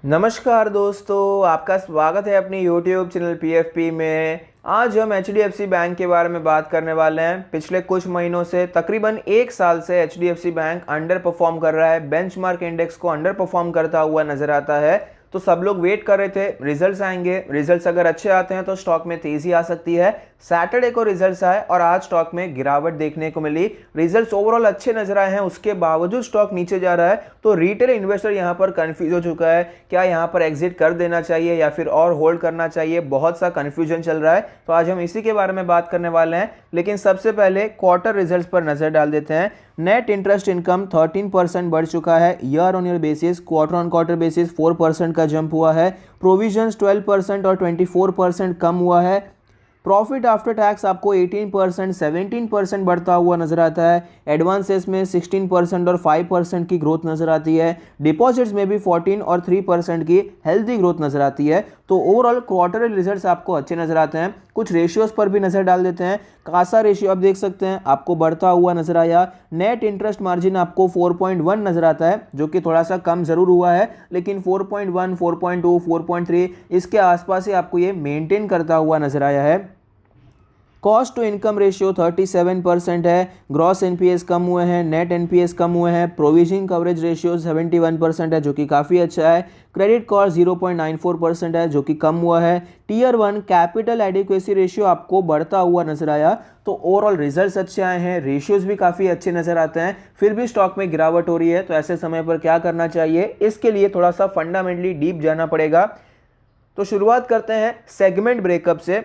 नमस्कार दोस्तों, आपका स्वागत है अपनी YouTube चैनल PFP में। आज हम HDFC बैंक के बारे में बात करने वाले हैं। पिछले कुछ महीनों से तकरीबन एक साल से HDFC बैंक अंडर परफॉर्म कर रहा है, बेंचमार्क इंडेक्स को अंडर परफॉर्म करता हुआ नजर आता है। तो सब लोग वेट कर रहे थे रिजल्ट्स आएंगे, रिजल्ट्स अगर अच्छे आते हैं तो स्टॉक में तेजी आ सकती है। सैटरडे को रिजल्ट्स आए और आज स्टॉक में गिरावट देखने को मिली। रिजल्ट्स ओवरऑल अच्छे नजर आए हैं, उसके बावजूद स्टॉक नीचे जा रहा है। तो रिटेल इन्वेस्टर यहां पर कंफ्यूज हो चुका है, क्या यहां पर एग्जिट कर देना चाहिए या फिर और होल्ड करना चाहिए। बहुत सा कंफ्यूजन चल रहा है, तो आज हम इसी के बारे में बात करने वाले हैं। लेकिन सबसे पहले क्वार्टर रिजल्ट्स पर नजर डाल देते हैं। नेट इंटरेस्ट इनकम 13% बढ़ चुका है year on year basis, quarter on quarter basis 4% का जंप हुआ है। प्रोविजंस 12% और 24% कम हुआ है। प्रॉफिट आफ्टर टैक्स आपको 18% 17% बढ़ता हुआ नजर आता है। एडवांसेस में 16% और 5% की ग्रोथ नजर आती है। डिपॉजिट्स में भी 14 और 3% की हेल्दी ग्रोथ नजर आती है। तो ओवरऑल क्वार्टरली रिजल्ट्स आपको अच्छे नजर आते हैं। कुछ रेशियोज पर भी नजर डाल देते हैं। कासा रेशियो आप देख सकते हैं आपको बढ़ता हुआ नजर आया। नेट इंटरेस्ट मार्जिन आपको 4.1 नजर आता है, जो कि थोड़ा सा कम जरूर हुआ है, लेकिन 4.1 4.2 4.3 इसके आसपास ही आपको ये मेंटेन करता हुआ नजर आया है। कॉस्ट टू इनकम रेशियो 37% है। ग्रॉस एनपीएस कम हुए हैं, नेट एनपीएस कम हुए हैं। प्रोविजन कवरेज रेशियो 71% है, जो कि काफ़ी अच्छा है। क्रेडिट कॉस्ट 0.94% है, जो कि कम हुआ है। टीयर 1 कैपिटल एडिक्वेसी रेशियो आपको बढ़ता हुआ नजर आया। तो ओवरऑल रिजल्ट्स अच्छे आए हैं, रेशियोज भी काफ़ी अच्छे नजर आते हैं, फिर भी स्टॉक में गिरावट हो रही है। तो ऐसे समय पर क्या करना चाहिए, इसके लिए थोड़ा सा फंडामेंटली डीप जाना पड़ेगा। तो शुरुआत करते हैं सेगमेंट ब्रेकअप से।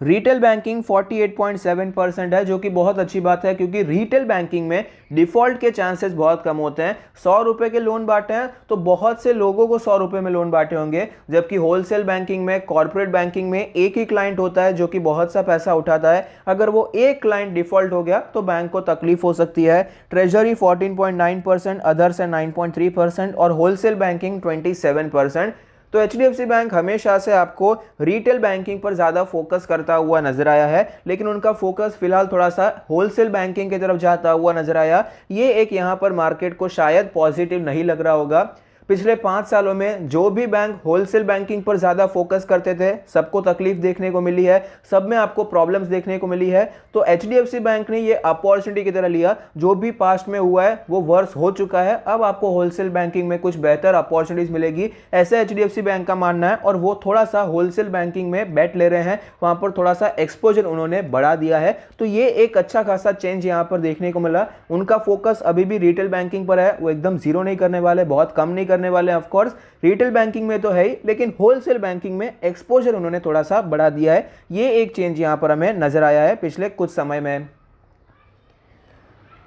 रिटेल बैंकिंग 48.7% है, जो कि बहुत अच्छी बात है, क्योंकि रिटेल बैंकिंग में डिफॉल्ट के चांसेस बहुत कम होते हैं। 100 रुपए के लोन बांटे हैं तो बहुत से लोगों को 100 रुपए में लोन बांटे होंगे, जबकि होलसेल बैंकिंग में, कॉर्पोरेट बैंकिंग में एक ही क्लाइंट होता है जो कि बहुत सा पैसा उठाता है। अगर वो एक क्लाइंट डिफॉल्ट हो गया तो बैंक को तकलीफ हो सकती है। ट्रेजरी 14.9%, अदर्स है 9.3% और होलसेल बैंकिंग 27%। तो HDFC बैंक हमेशा से आपको रिटेल बैंकिंग पर ज़्यादा फोकस करता हुआ नजर आया है, लेकिन उनका फोकस फिलहाल थोड़ा सा होलसेल बैंकिंग की तरफ जाता हुआ नजर आया। ये एक यहाँ पर मार्केट को शायद पॉजिटिव नहीं लग रहा होगा। पिछले 5 सालों में जो भी बैंक होलसेल बैंकिंग पर ज़्यादा फोकस करते थे, सबको तकलीफ देखने को मिली है, सब में आपको प्रॉब्लम्स देखने को मिली है। तो HDFC बैंक ने ये अपॉर्चुनिटी की तरह लिया, जो भी पास्ट में हुआ है वो वर्ष हो चुका है, अब आपको होलसेल बैंकिंग में कुछ बेहतर अपॉर्चुनिटीज मिलेगी, ऐसा HDFC बैंक का मानना है। और वो थोड़ा सा होलसेल बैंकिंग में बेट ले रहे हैं, वहां पर थोड़ा सा एक्सपोजर उन्होंने बढ़ा दिया है। तो ये एक अच्छा खासा चेंज यहाँ पर देखने को मिला। उनका फोकस अभी भी रिटेल बैंकिंग पर है, वो एकदम जीरो नहीं करने वाले, बहुत कम नहीं करने वाले। ऑफ कोर्स रिटेल बैंकिंग में तो है ही, लेकिन होलसेल बैंकिंग में एक्सपोजर उन्होंने थोड़ा सा बढ़ा दिया है। ये एक चेंज यहां पर हमें नजर आया है पिछले कुछ समय में।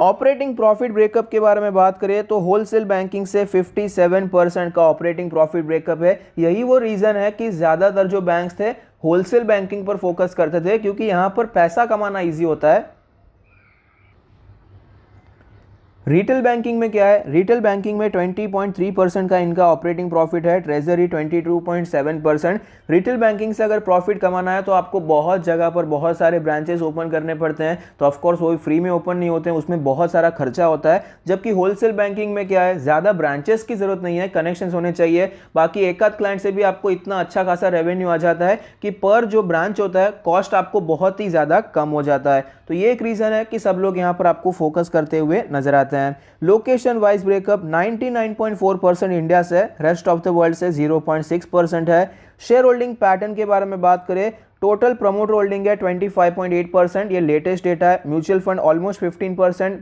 ऑपरेटिंग प्रॉफिट ब्रेकअप के बारे में बात करें तो होलसेल बैंकिंग से 57% का ऑपरेटिंग प्रॉफिट ब्रेकअप है। यही वो रीजन है कि ज्यादातर जो बैंक्स थे होलसेल बैंकिंग पर फोकस करते थे, क्योंकि यहां पर पैसा कमाना ईजी होता है। रिटेल बैंकिंग में क्या है, रिटेल बैंकिंग में 20.3% का इनका ऑपरेटिंग प्रॉफिट है, ट्रेजरी 22.7%। रिटेल बैंकिंग से अगर प्रॉफिट कमाना है तो आपको बहुत जगह पर बहुत सारे ब्रांचेस ओपन करने पड़ते हैं, तो ऑफकोर्स वो फ्री में ओपन नहीं होते हैं, उसमें बहुत सारा खर्चा होता है। जबकि होलसेल बैंकिंग में क्या है, ज़्यादा ब्रांचेस की जरूरत नहीं है, कनेक्शंस होने चाहिए। बाकी एक आध क्लाइंट से भी आपको इतना अच्छा खासा रेवेन्यू आ जाता है कि पर जो ब्रांच होता है कॉस्ट आपको बहुत ही ज़्यादा कम हो जाता है। तो ये एक रीज़न है कि सब लोग यहाँ पर आपको फोकस करते हुए नजर आते हैं। लोकेशन वाइज ब्रेकअप 99.4% इंडिया से, रेस्ट ऑफ द वर्ल्ड से 0.6% है। शेयर होल्डिंग पैटर्न के बारे में बात करें, टोटल प्रमोटर होल्डिंग है 25.8%, ये लेटेस्ट डेटा है। म्यूचुअल फंड ऑलमोस्ट 15%,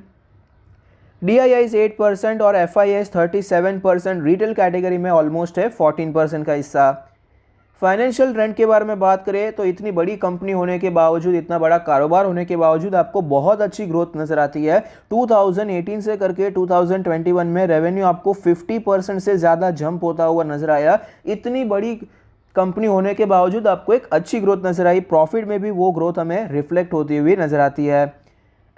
DIIs 8% और FIIs 37%। रिटेल कैटेगरी में ऑलमोस्ट है 14% का हिस्सा। फाइनेंशियल ट्रेंड के बारे में बात करें तो इतनी बड़ी कंपनी होने के बावजूद, इतना बड़ा कारोबार होने के बावजूद आपको बहुत अच्छी ग्रोथ नजर आती है। 2018 से करके 2021 में रेवेन्यू आपको 50% से ज़्यादा जंप होता हुआ नजर आया। इतनी बड़ी कंपनी होने के बावजूद आपको एक अच्छी ग्रोथ नजर आई, प्रॉफिट में भी वो ग्रोथ हमें रिफ्लेक्ट होती हुई नजर आती है।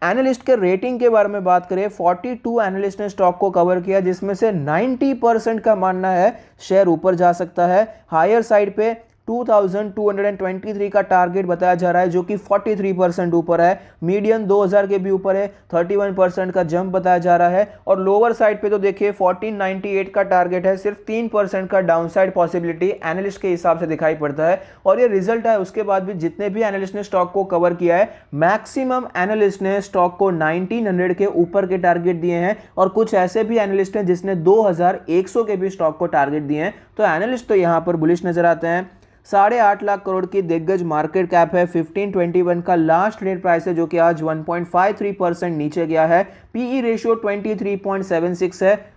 एनालिस्ट के रेटिंग के बारे में बात करें, 42 एनालिस्ट ने स्टॉक को कवर किया, जिसमें से 90% का मानना है शेयर ऊपर जा सकता है। हायर साइड पे 2223 का टारगेट बताया जा रहा है, जो कि 43% ऊपर है। मीडियन 2000 के भी ऊपर है, 31% का जंप बताया जा रहा है। और लोअर साइड पे तो देखिए 1498 का टारगेट है, सिर्फ 3% का डाउनसाइड पॉसिबिलिटी एनालिस्ट के हिसाब से दिखाई पड़ता है। और ये रिजल्ट है, उसके बाद भी जितने भी एनालिस्ट ने स्टॉक को कवर किया है, मैक्सिमम एनालिस्ट ने स्टॉक को 1900 के ऊपर के टारगेट दिए हैं। और कुछ ऐसे भी एनालिस्ट हैं जिसने 2100 के भी स्टॉक को टारगेट दिए हैं। तो एनालिस्ट तो यहां पर बुलिश नजर आते हैं। 8.5 लाख करोड़ की दिग्गज मार्केट कैप है, 1521 का लास्ट ट्रेड प्राइस है, जो कि आज 1.53% नीचे गया है। पीई रेशियो 23.76 है।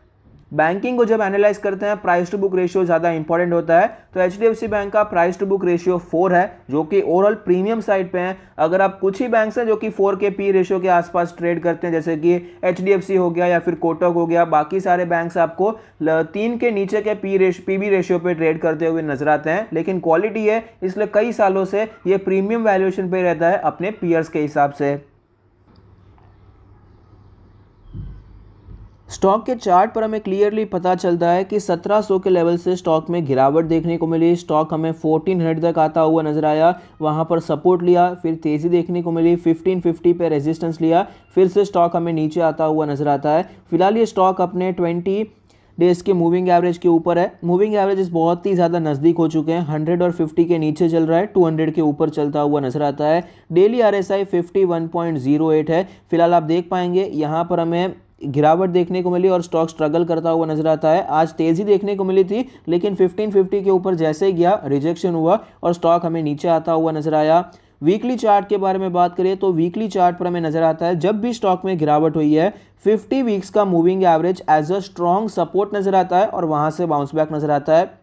बैंकिंग को जब एनालाइज करते हैं, प्राइस टू बुक रेशियो ज़्यादा इंपॉर्टेंट होता है। तो एचडीएफसी बैंक का प्राइस टू बुक रेशियो 4 है, जो कि ओवरऑल प्रीमियम साइड पे है। अगर आप कुछ ही बैंक्स हैं जो कि 4 के पी रेशियो के आसपास ट्रेड करते हैं, जैसे कि एचडीएफसी हो गया या फिर कोटक हो गया, बाकी सारे बैंक्स आपको 3 के नीचे के पीबी रेशियो पे ट्रेड करते हुए नजर आते हैं। लेकिन क्वालिटी है, इसलिए कई सालों से ये प्रीमियम वैल्यूएशन पे रहता है अपने पीयर्स के हिसाब से। स्टॉक के चार्ट पर हमें क्लियरली पता चलता है कि 1700 के लेवल से स्टॉक में गिरावट देखने को मिली। स्टॉक हमें 1400 तक आता हुआ नजर आया, वहां पर सपोर्ट लिया, फिर तेजी देखने को मिली, 1550 पे रेजिस्टेंस लिया, फिर से स्टॉक हमें नीचे आता हुआ नजर आता है। फिलहाल ये स्टॉक अपने 20 डेज के मूविंग एवरेज के ऊपर है। मूविंग एवरेज बहुत ही ज़्यादा नज़दीक हो चुके हैं, 100 और 50 के नीचे चल रहा है, 200 के ऊपर चलता हुआ नजर आता है। डेली आरएसआई 51.08 है। फिलहाल आप देख पाएंगे यहाँ पर हमें गिरावट देखने को मिली और स्टॉक स्ट्रगल करता हुआ नजर आता है। आज तेजी देखने को मिली थी, लेकिन 1550 के ऊपर जैसे ही गया, रिजेक्शन हुआ और स्टॉक हमें नीचे आता हुआ नजर आया। वीकली चार्ट के बारे में बात करें तो वीकली चार्ट पर हमें नजर आता है, जब भी स्टॉक में गिरावट हुई है, 50 वीक्स का moving average as a strong support नजर आता है और वहां से बाउंस बैक नजर आता है।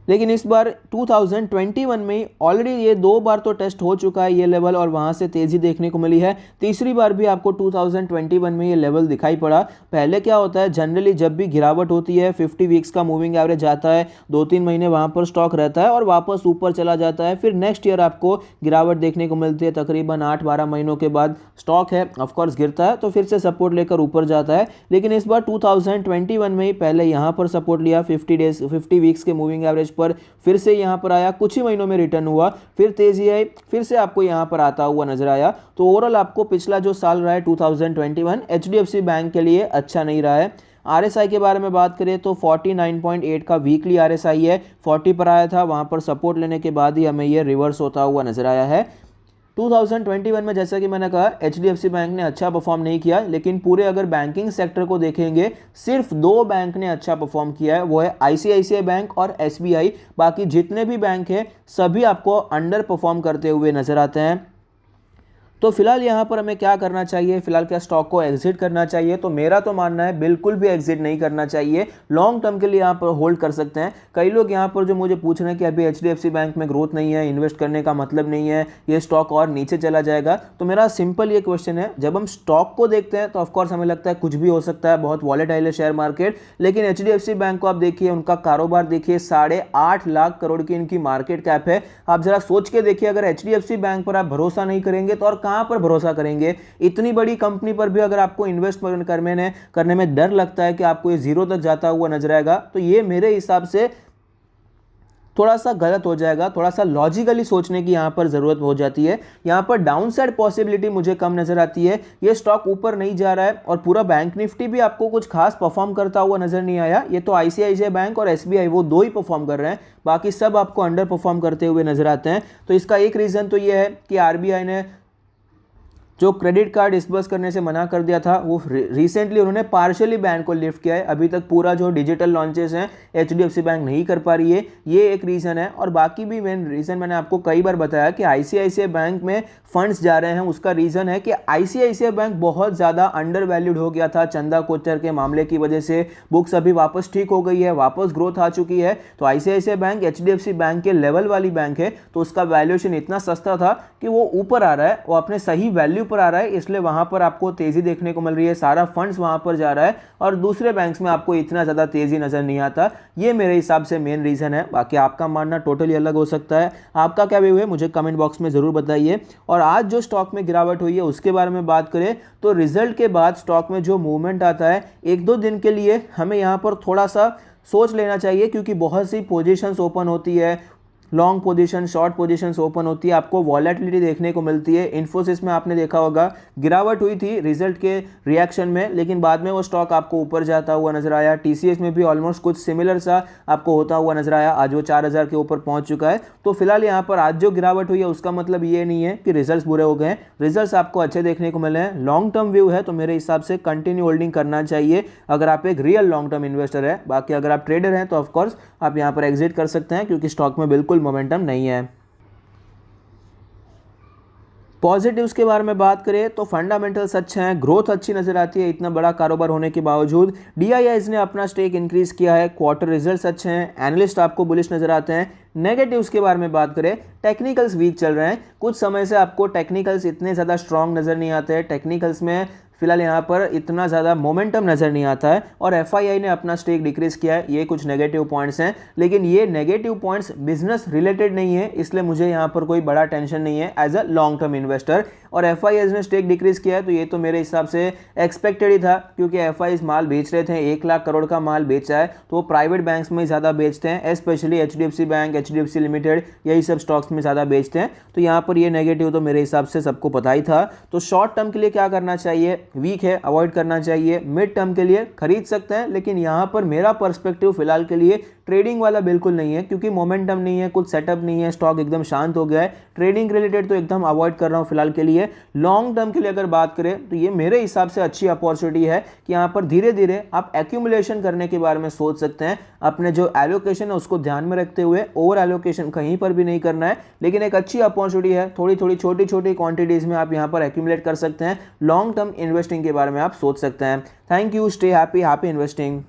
लेकिन इस बार 2021 में ऑलरेडी ये 2 बार तो टेस्ट हो चुका है ये लेवल, और वहां से तेजी देखने को मिली है। तीसरी बार भी आपको 2021 में ये लेवल दिखाई पड़ा। पहले क्या होता है, जनरली जब भी गिरावट होती है, 50 वीक्स का मूविंग एवरेज आता है, 2-3 महीने वहां पर स्टॉक रहता है और वापस ऊपर चला जाता है। फिर नेक्स्ट ईयर आपको गिरावट देखने को मिलती है, तकरीबन 8-12 महीनों के बाद स्टॉक है ऑफकोर्स गिरता है, तो फिर से सपोर्ट लेकर ऊपर जाता है। लेकिन इस बार 2021 में ही पहले यहाँ पर सपोर्ट लिया 50 वीक्स के मूविंग एवरेज पर, फिर से यहां पर आया, कुछ ही महीनों में रिटर्न हुआ, फिर तेजी आई, फिर से आपको यहां पर आता हुआ नजर आया। तो ओवरऑल आपको पिछला जो साल रहा है 2021 एचडीएफसी बैंक के लिए अच्छा नहीं रहा है। आरएसआई के बारे में बात करें तो 49.8 का वीकली आरएसआई है, 40 पर आया था, वहां पर सपोर्ट लेने के बाद ही हमें यह रिवर्स होता हुआ नजर आया है। 2021 में जैसा कि मैंने कहा, एचडीएफसी बैंक ने अच्छा परफॉर्म नहीं किया, लेकिन पूरे अगर बैंकिंग सेक्टर को देखेंगे, सिर्फ 2 बैंक ने अच्छा परफॉर्म किया है, वो है आईसीआईसीआई बैंक और एसबीआई। बाकी जितने भी बैंक हैं सभी आपको अंडर परफॉर्म करते हुए नजर आते हैं। तो फिलहाल यहाँ पर हमें क्या करना चाहिए, फिलहाल क्या स्टॉक को एग्जिट करना चाहिए? तो मेरा तो मानना है बिल्कुल भी एग्जिट नहीं करना चाहिए, लॉन्ग टर्म के लिए यहाँ पर होल्ड कर सकते हैं। कई लोग यहाँ पर जो मुझे पूछ रहे हैं कि अभी एचडीएफसी बैंक में ग्रोथ नहीं है, इन्वेस्ट करने का मतलब नहीं है, ये स्टॉक और नीचे चला जाएगा। तो मेरा सिंपल ये क्वेश्चन है, जब हम स्टॉक को देखते हैं तो ऑफकोर्स हमें लगता है कुछ भी हो सकता है, बहुत वॉलेटाइल है शेयर मार्केट, लेकिन एचडीएफसी बैंक को आप देखिए, उनका कारोबार देखिए, 8.5 लाख करोड़ की इनकी मार्केट कैप है। आप जरा सोच के देखिए, अगर एचडीएफसी बैंक पर आप भरोसा नहीं करेंगे तो और कहां पर भरोसा करेंगे? इतनी बड़ी कंपनी पर भी अगर आपको इन्वेस्टमेंट करने में डर लगता है कि आपको ये जीरो तक जाता हुआ नजर आएगा, तो ये मेरे हिसाब से थोड़ा सा गलत हो जाएगा। थोड़ा सा लॉजिकली सोचने की यहां पर जरूरत हो जाती है। यहां पर डाउनसाइड पॉसिबिलिटी मुझे कम नजर आती है। ये स्टॉक ऊपर नहीं जा रहा है और पूरा बैंक निफ्टी भी आपको कुछ खास परफॉर्म करता हुआ नजर नहीं आया। ये तो आईसीआईसीआई बैंक और एसबीआई वो 2 ही परफॉर्म कर रहे हैं, बाकी सब आपको अंडर परफॉर्म करते हुए नजर आते हैं। तो इसका एक रीजन तो ये है कि आरबीआई ने जो क्रेडिट कार्ड डिस्बर्स करने से मना कर दिया था, वो रिसेंटली उन्होंने पार्शियली बैन को लिफ्ट किया है। अभी तक पूरा जो डिजिटल लॉन्चेस हैं एचडीएफसी बैंक नहीं कर पा रही है, ये एक रीज़न है। और बाकी भी मेन रीज़न मैंने आपको कई बार बताया कि आईसीआईसीआई बैंक में फंड्स जा रहे हैं, उसका रीज़न है कि आईसीआईसीआई बैंक बहुत ज़्यादा अंडर वैल्यूड हो गया था चंदा कोचर के मामले की वजह से। बुक्स अभी वापस ठीक हो गई है, वापस ग्रोथ आ चुकी है। तो आईसीआईसीआई बैंक एचडीएफसी बैंक के लेवल वाली बैंक है, तो उसका वैल्यूएशन इतना सस्ता था कि वो ऊपर आ रहा है, वो अपने सही वैल्यू पर आ रहा है, इसलिए वहां पर आपको तेजी देखने को मिल रही है। सारा फंड्स वहां पर जा रहा है और दूसरे बैंक्स में आपको इतना ज्यादा तेजी नजर नहीं आता। ये मेरे हिसाब से मेन रीजन है। बाकी आपका मानना टोटली अलग हो सकता है। आपका क्या व्यू है मुझे कमेंट बॉक्स में जरूर बताइए। और आज जो स्टॉक में गिरावट हुई है उसके बारे में बात करें तो रिजल्ट के बाद स्टॉक में जो मूवमेंट आता है 1-2 दिन के लिए हमें यहां पर थोड़ा सा सोच लेना चाहिए, क्योंकि बहुत सी पोजीशंस ओपन होती है, long position, short positions open होती है, आपको वॉलेटिलिटी देखने को मिलती है। इन्फोसिस में आपने देखा होगा गिरावट हुई थी रिजल्ट के रिएक्शन में, लेकिन बाद में वो स्टॉक आपको ऊपर जाता हुआ नजर आया। टीसीएस में भी ऑलमोस्ट कुछ सिमिलर सा आपको होता हुआ नजर आया, आज वो 4000 के ऊपर पहुंच चुका है। तो फिलहाल यहाँ पर आज जो गिरावट हुई है उसका मतलब ये नहीं है कि रिजल्ट्स बुरे हो गए हैं, रिजल्ट्स आपको अच्छे देखने को मिले हैं। लॉन्ग टर्म व्यू है तो मेरे हिसाब से कंटिन्यू होल्डिंग करना चाहिए अगर आप एक रियल लॉन्ग टर्म इन्वेस्टर है। बाकी अगर आप ट्रेडर हैं तो ऑफकोर्स आप यहाँ पर एग्जिट कर सकते हैं, क्योंकि स्टॉक में बिल्कुल मोमेंटम नहीं है। पॉजिटिव्स के बारे में बात करें तो फंडामेंटल्स अच्छे हैं, ग्रोथ अच्छी नजर आती है इतना बड़ा कारोबार होने के बावजूद। डीआईआईज ने अपना स्टेक इंक्रीज किया है, क्वार्टर रिजल्ट्स अच्छे हैं, एनालिस्ट आपको बुलिश नजर आते हैं। नेगेटिव्स के बारे में बात करें, टेक्निकल्स वीक चल रहे हैं, कुछ समय से आपको टेक्निकल्स इतने ज़्यादा स्ट्रॉन्ग नज़र नहीं आते हैं। टेक्निकल्स में फिलहाल यहाँ पर इतना ज़्यादा मोमेंटम नज़र नहीं आता है, और एफआईआई ने अपना स्टेक डिक्रीज किया है। ये कुछ नेगेटिव पॉइंट्स हैं, लेकिन ये नेगेटिव पॉइंट्स बिजनेस रिलेटेड नहीं है, इसलिए मुझे यहाँ पर कोई बड़ा टेंशन नहीं है as a long term investor. और एफआईआई ने स्टेक डिक्रीज किया है तो ये तो मेरे हिसाब से एक्सपेक्टेड ही था, क्योंकि एफआईआई माल बेच रहे थे, 1 लाख करोड़ का माल बेचा है, तो वो प्राइवेट बैंक्स में ज़्यादा बेचते हैं, specially HDFC bank, HDFC limited, यही सब स्टॉक्स में ज़्यादा बेचते हैं। तो यहाँ पर ये नेगेटिव तो मेरे हिसाब से सबको पता ही था। तो शॉर्ट टर्म के लिए क्या करना चाहिए, वीक है अवॉइड करना चाहिए। मिड टर्म के लिए खरीद सकते हैं, लेकिन यहाँ पर मेरा पर्सपेक्टिव फिलहाल के लिए ट्रेडिंग वाला बिल्कुल नहीं है, क्योंकि मोमेंटम नहीं है, कुछ सेटअप नहीं है, स्टॉक एकदम शांत हो गया है। ट्रेडिंग रिलेटेड तो एकदम अवॉइड कर रहा हूँ फिलहाल के लिए। लॉन्ग टर्म के लिए अगर बात करें तो ये मेरे हिसाब से अच्छी अपॉर्चुनिटी है कि यहाँ पर धीरे धीरे आप एक्यूमुलेशन करने के बारे में सोच सकते हैं। अपने जो एलोकेशन है उसको ध्यान में रखते हुए ओवर एलोकेशन कहीं पर भी नहीं करना है, लेकिन एक अच्छी अपॉर्चुनिटी है। थोड़ी थोड़ी छोटी छोटी क्वांटिटीज में आप यहाँ पर एक्यूमुलेट कर सकते हैं। लॉन्ग टर्म इन्वेस्टिंग के बारे में आप सोच सकते हैं। Thank you, stay happy, happy investing.